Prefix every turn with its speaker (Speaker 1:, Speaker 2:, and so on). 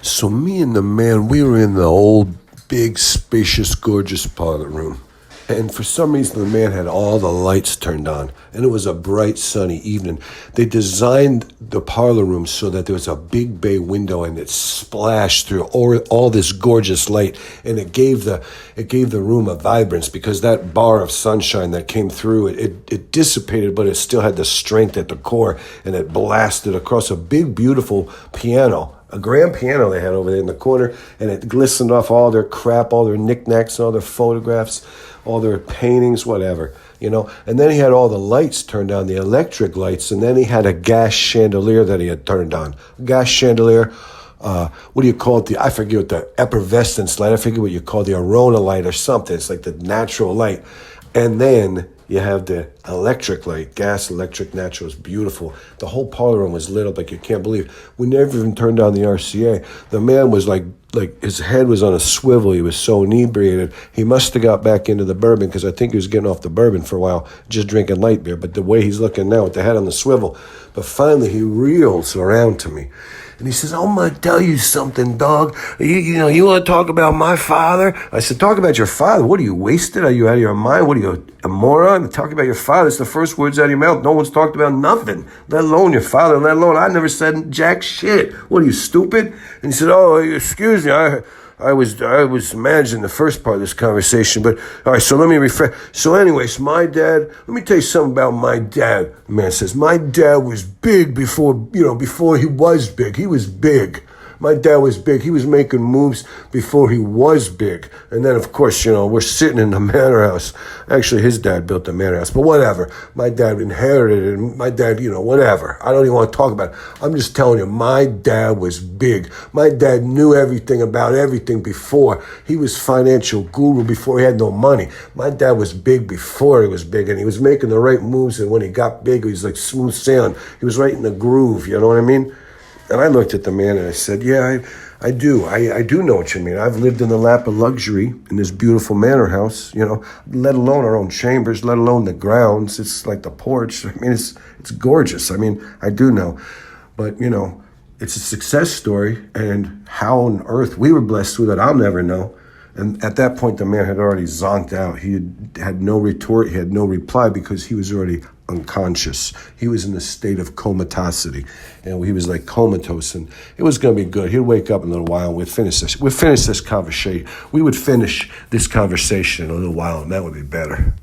Speaker 1: So me and the man, we were in the old, big, spacious, gorgeous parlor room. And for some reason, the man had all the lights turned on. And it was a bright, sunny evening. They designed the parlor room so that there was a big bay window and it splashed through all this gorgeous light. And it gave the room a vibrance because that bar of sunshine that came through, it dissipated, but it still had the strength at the core. And it blasted across a big, beautiful piano. A grand piano they had over there in the corner, and it glistened off all their crap, all their knickknacks, all their photographs, all their paintings, whatever, you know. And then he had all the lights turned on, the electric lights, and then he had a gas chandelier that he had turned on. Gas chandelier, what do you call it? I forget what the effervescence light, I forget what you call the Arona light or something. It's like the natural light. And then you have the electric light, gas, electric, natural. It's beautiful. The whole parlor room was lit up like you can't believe. We never even turned on the RCA. The man was like his head was on a swivel. He was so inebriated. He must have got back into the bourbon because I think he was getting off the bourbon for a while, just drinking light beer. But the way he's looking now with the head on the swivel. But finally he reels around to me. And he says, I'm going to tell you something, dog. You want to talk about my father? I said, talk about your father? What are you, wasted? Are you out of your mind? What are you, a moron? Talking about your father. It's the first words out of your mouth. No one's talked about nothing, let alone your father, let alone I never said jack shit. What are you, stupid? And he said, oh, excuse me, I was managing the first part of this conversation, but all right, so let me refresh. So anyways, my dad, let me tell you something about my dad. The man says, my dad was big before he was big. He was big. My dad was big. He was making moves before he was big. And then, of course, we're sitting in the manor house. Actually, his dad built the manor house, but whatever. My dad inherited it, and my dad, whatever. I don't even want to talk about it. I'm just telling you, my dad was big. My dad knew everything about everything before. He was financial guru before he had no money. My dad was big before he was big, and he was making the right moves, and when he got big, he was like smooth sailing. He was right in the groove, you know what I mean? And I looked at the man and I said, yeah, I do. I do know what you mean. I've lived in the lap of luxury in this beautiful manor house, let alone our own chambers, let alone the grounds. It's like the porch. I mean, it's gorgeous. I mean, I do know. But, it's a success story. And how on earth we were blessed with it, I'll never know. And at that point, the man had already zonked out. He had no retort. He had no reply because he was already unconscious. He was in a state of comatosity. He was like comatose, and it was going to be good. He'd wake up in a little while, and we'd finish this. We'd finish this conversation. We would finish this conversation in a little while, and that would be better.